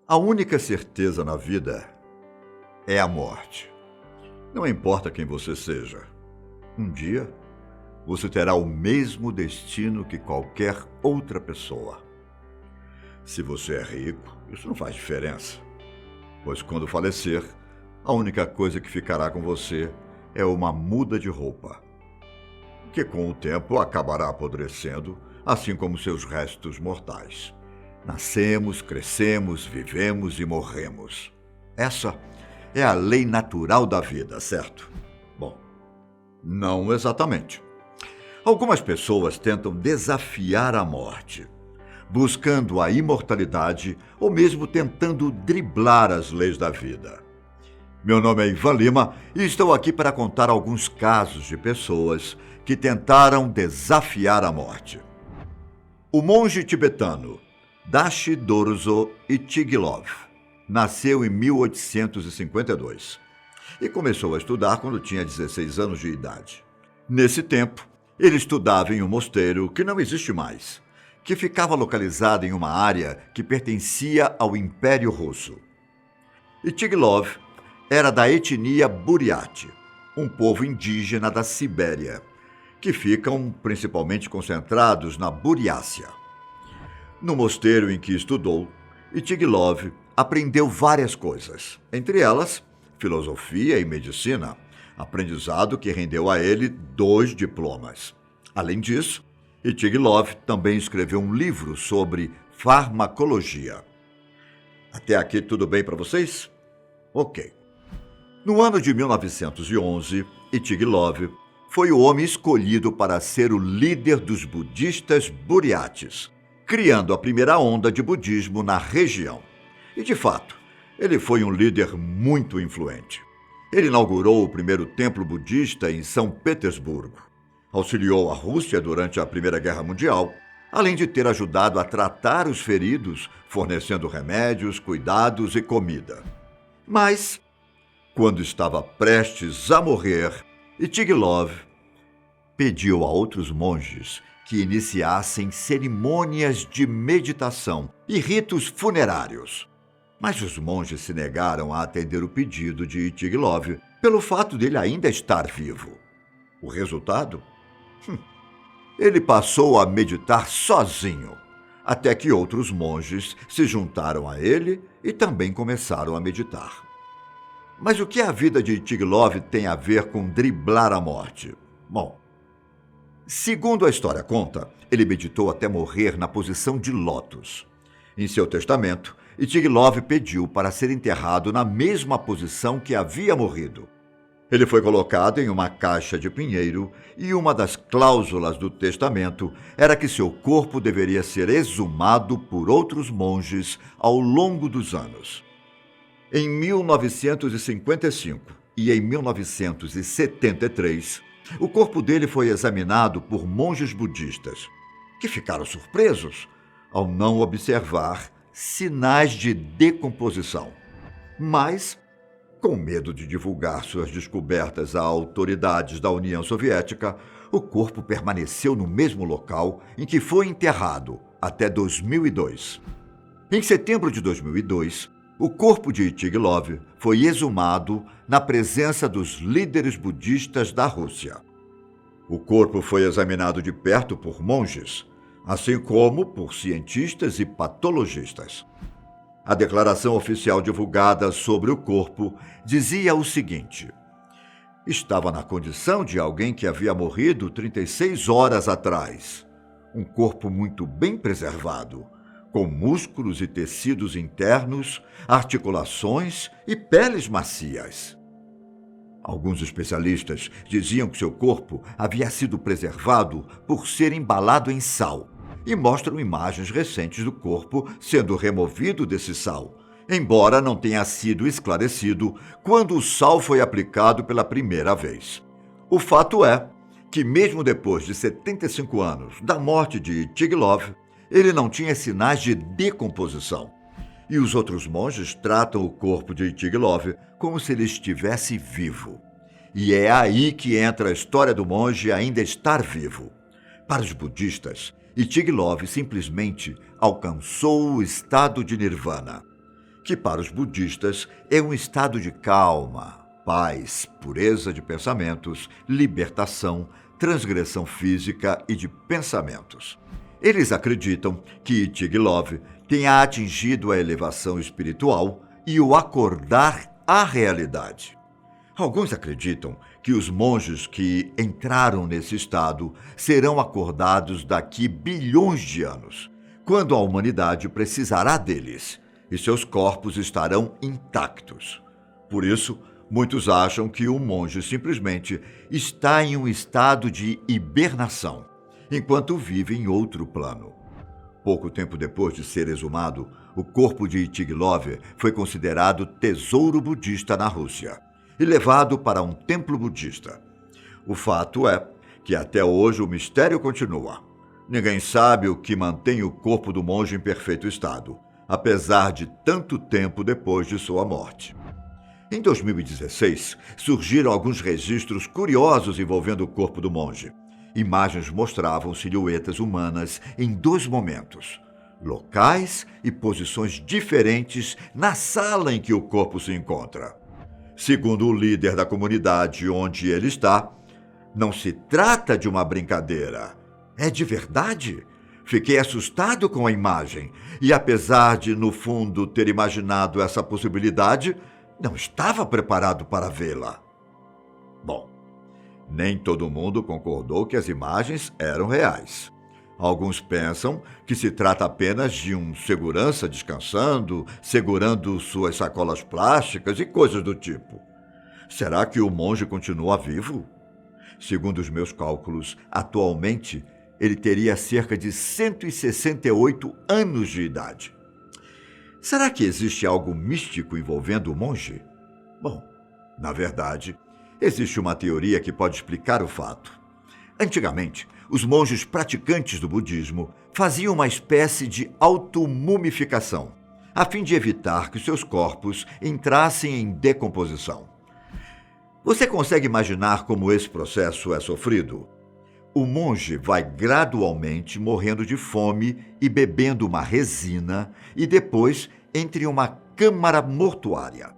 A única certeza na vida é a morte. Não importa quem você seja, um dia você terá o mesmo destino que qualquer outra pessoa. Se você é rico, isso não faz diferença, pois quando falecer, a única coisa que ficará com você é uma muda de roupa, que com o tempo acabará apodrecendo, assim como seus restos mortais. Nascemos, crescemos, vivemos e morremos. Essa é a lei natural da vida, certo? Bom, não exatamente. Algumas pessoas tentam desafiar a morte, buscando a imortalidade ou mesmo tentando driblar as leis da vida. Meu nome é Ivan Lima e estou aqui para contar alguns casos de pessoas que tentaram desafiar a morte. O monge tibetano Dashi Dorzo Ichigilov nasceu em 1852 e começou a estudar quando tinha 16 anos de idade. Nesse tempo, ele estudava em um mosteiro que não existe mais, que ficava localizado em uma área que pertencia ao Império Russo. Ichigilov era da etnia Buryat, um povo indígena da Sibéria, que ficam principalmente concentrados na Buryatia. No mosteiro em que estudou, Ichigilov aprendeu várias coisas, entre elas filosofia e medicina, aprendizado que rendeu a ele 2 diplomas. Além disso, Ichigilov também escreveu um livro sobre farmacologia. Até aqui tudo bem para vocês? Ok. No ano de 1911, Ichigilov foi o homem escolhido para ser o líder dos budistas buryates, criando a primeira onda de budismo na região. E, de fato, ele foi um líder muito influente. Ele inaugurou o primeiro templo budista em São Petersburgo, auxiliou a Rússia durante a Primeira Guerra Mundial, além de ter ajudado a tratar os feridos, fornecendo remédios, cuidados e comida. Mas, quando estava prestes a morrer, Ichigilov pediu a outros monges que iniciassem cerimônias de meditação e ritos funerários. Mas os monges se negaram a atender o pedido de Ichigilov pelo fato dele ainda estar vivo. O resultado? Ele passou a meditar sozinho, até que outros monges se juntaram a ele e também começaram a meditar. Mas o que a vida de Ichigilov tem a ver com driblar a morte? Bom, segundo a história conta, ele meditou até morrer na posição de lótus. Em seu testamento, Ichigilov pediu para ser enterrado na mesma posição que havia morrido. Ele foi colocado em uma caixa de pinheiro e uma das cláusulas do testamento era que seu corpo deveria ser exumado por outros monges ao longo dos anos. Em 1955 e em 1973, o corpo dele foi examinado por monges budistas, que ficaram surpresos ao não observar sinais de decomposição. Mas, com medo de divulgar suas descobertas a autoridades da União Soviética, o corpo permaneceu no mesmo local em que foi enterrado até 2002. Em setembro de 2002, o corpo de Ichigilov foi exumado na presença dos líderes budistas da Rússia. O corpo foi examinado de perto por monges, assim como por cientistas e patologistas. A declaração oficial divulgada sobre o corpo dizia o seguinte: estava na condição de alguém que havia morrido 36 horas atrás. Um corpo muito bem preservado, com músculos e tecidos internos, articulações e peles macias. Alguns especialistas diziam que seu corpo havia sido preservado por ser embalado em sal e mostram imagens recentes do corpo sendo removido desse sal, embora não tenha sido esclarecido quando o sal foi aplicado pela primeira vez. O fato é que, mesmo depois de 75 anos da morte de Ichigilov, ele não tinha sinais de decomposição. E os outros monges tratam o corpo de Ichigilov como se ele estivesse vivo. E é aí que entra a história do monge ainda estar vivo. Para os budistas, Ichigilov simplesmente alcançou o estado de nirvana. que para os budistas é um estado de calma, paz, pureza de pensamentos, libertação, transgressão física e de pensamentos. Eles acreditam que Tigilov tenha atingido a elevação espiritual e o acordar à realidade. Alguns acreditam que os monges que entraram nesse estado serão acordados daqui bilhões de anos, quando a humanidade precisará deles, e seus corpos estarão intactos. Por isso, muitos acham que o monge simplesmente está em um estado de hibernação, enquanto vive em outro plano. Pouco tempo depois de ser exumado, o corpo de Tigilov foi considerado tesouro budista na Rússia e levado para um templo budista. O fato é que até hoje o mistério continua. Ninguém sabe o que mantém o corpo do monge em perfeito estado, apesar de tanto tempo depois de sua morte. Em 2016, surgiram alguns registros curiosos envolvendo o corpo do monge. Imagens mostravam silhuetas humanas em 2 momentos, locais e posições diferentes na sala em que o corpo se encontra. Segundo o líder da comunidade onde ele está, não se trata de uma brincadeira. É de verdade. Fiquei assustado com a imagem e, apesar de, no fundo, ter imaginado essa possibilidade, não estava preparado para vê-la. Bom, nem todo mundo concordou que as imagens eram reais. Alguns pensam que se trata apenas de um segurança descansando, segurando suas sacolas plásticas e coisas do tipo. Será que o monge continua vivo? Segundo os meus cálculos, atualmente ele teria cerca de 168 anos de idade. Será que existe algo místico envolvendo o monge? Bom, na verdade, existe uma teoria que pode explicar o fato. Antigamente, os monges praticantes do budismo faziam uma espécie de automumificação, a fim de evitar que seus corpos entrassem em decomposição. Você consegue imaginar como esse processo é sofrido? O monge vai gradualmente morrendo de fome e bebendo uma resina e depois entra em uma câmara mortuária.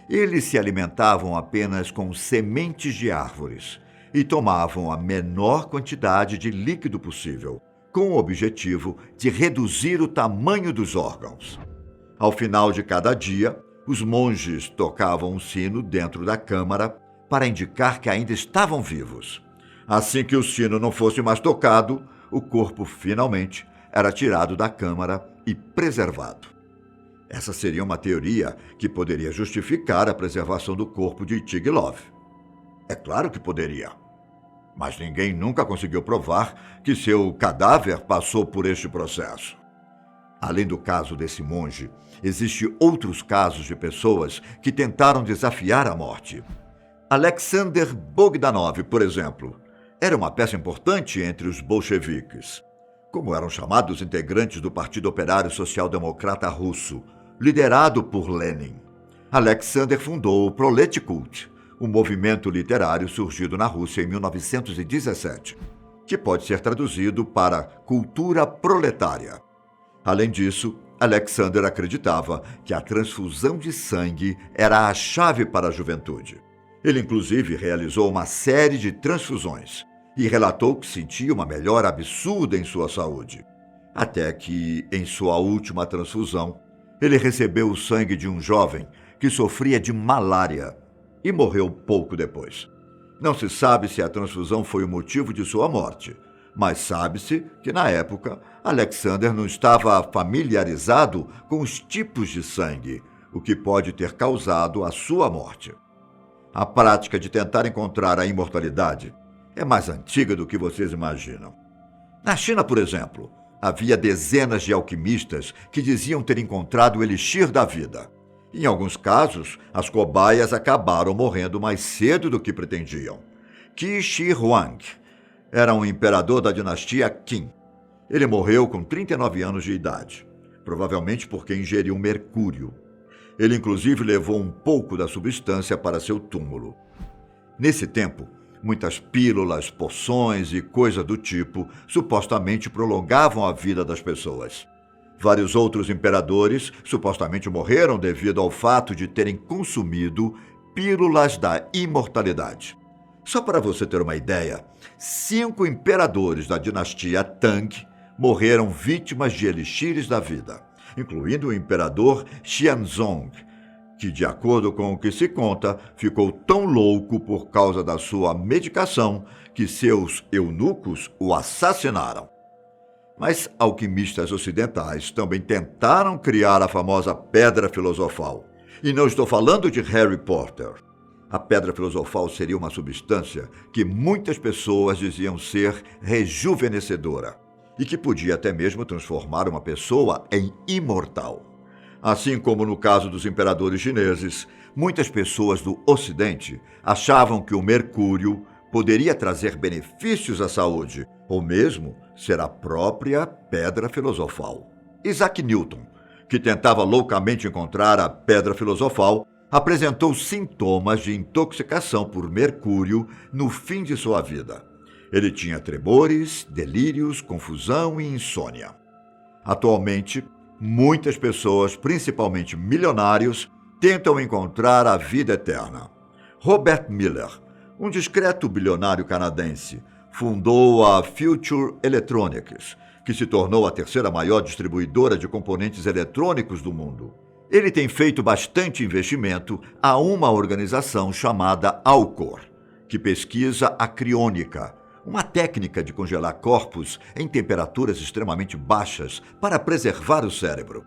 Eles se alimentavam apenas com sementes de árvores e tomavam a menor quantidade de líquido possível, com o objetivo de reduzir o tamanho dos órgãos. Ao final de cada dia, os monges tocavam um sino dentro da câmara para indicar que ainda estavam vivos. Assim que o sino não fosse mais tocado, o corpo finalmente era tirado da câmara e preservado. Essa seria uma teoria que poderia justificar a preservação do corpo de Tigilov. É claro que poderia. Mas ninguém nunca conseguiu provar que seu cadáver passou por este processo. Além do caso desse monge, existem outros casos de pessoas que tentaram desafiar a morte. Alexander Bogdanov, por exemplo, era uma peça importante entre os bolcheviques, como eram chamados integrantes do Partido Operário Social-Democrata Russo, liderado por Lenin. Alexander fundou o Proletkult, um movimento literário surgido na Rússia em 1917, que pode ser traduzido para cultura proletária. Além disso, Alexander acreditava que a transfusão de sangue era a chave para a juventude. Ele, inclusive, realizou uma série de transfusões e relatou que sentia uma melhora absurda em sua saúde. Até que, em sua última transfusão, ele recebeu o sangue de um jovem que sofria de malária e morreu pouco depois. Não se sabe se a transfusão foi o motivo de sua morte, mas sabe-se que, na época, Alexander não estava familiarizado com os tipos de sangue, o que pode ter causado a sua morte. A prática de tentar encontrar a imortalidade é mais antiga do que vocês imaginam. Na China, por exemplo, havia dezenas de alquimistas que diziam ter encontrado o elixir da vida. Em alguns casos, as cobaias acabaram morrendo mais cedo do que pretendiam. Qi Shi Huang era um imperador da dinastia Qin. Ele morreu com 39 anos de idade, provavelmente porque ingeriu mercúrio. Ele, inclusive, levou um pouco da substância para seu túmulo. Nesse tempo, muitas pílulas, poções e coisas do tipo supostamente prolongavam a vida das pessoas. Vários outros imperadores supostamente morreram devido ao fato de terem consumido pílulas da imortalidade. Só para você ter uma ideia, 5 imperadores da dinastia Tang morreram vítimas de elixires da vida, incluindo o imperador Xianzong, que, de acordo com o que se conta, ficou tão louco por causa da sua medicação que seus eunucos o assassinaram. Mas alquimistas ocidentais também tentaram criar a famosa Pedra Filosofal. E não estou falando de Harry Potter. A Pedra Filosofal seria uma substância que muitas pessoas diziam ser rejuvenescedora e que podia até mesmo transformar uma pessoa em imortal. Assim como no caso dos imperadores chineses, muitas pessoas do Ocidente achavam que o mercúrio poderia trazer benefícios à saúde, ou mesmo ser a própria Pedra Filosofal. Isaac Newton, que tentava loucamente encontrar a Pedra Filosofal, apresentou sintomas de intoxicação por mercúrio no fim de sua vida. Ele tinha tremores, delírios, confusão e insônia. Atualmente, muitas pessoas, principalmente milionários, tentam encontrar a vida eterna. Robert Miller, um discreto bilionário canadense, fundou a Future Electronics, que se tornou a terceira maior distribuidora de componentes eletrônicos do mundo. Ele tem feito bastante investimento a uma organização chamada Alcor, que pesquisa a criônica, uma técnica de congelar corpos em temperaturas extremamente baixas para preservar o cérebro.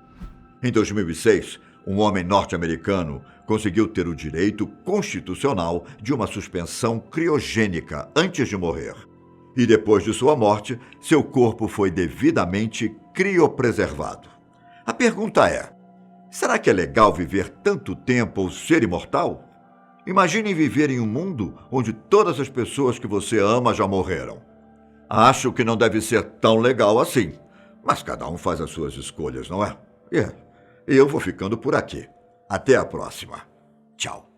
Em 2006, um homem norte-americano conseguiu ter o direito constitucional de uma suspensão criogênica antes de morrer. E depois de sua morte, seu corpo foi devidamente criopreservado. A pergunta é: será que é legal viver tanto tempo ou ser imortal? Imagine viver em um mundo onde todas as pessoas que você ama já morreram. Acho que não deve ser tão legal assim, mas cada um faz as suas escolhas, não é? Eu vou ficando por aqui. Até a próxima. Tchau.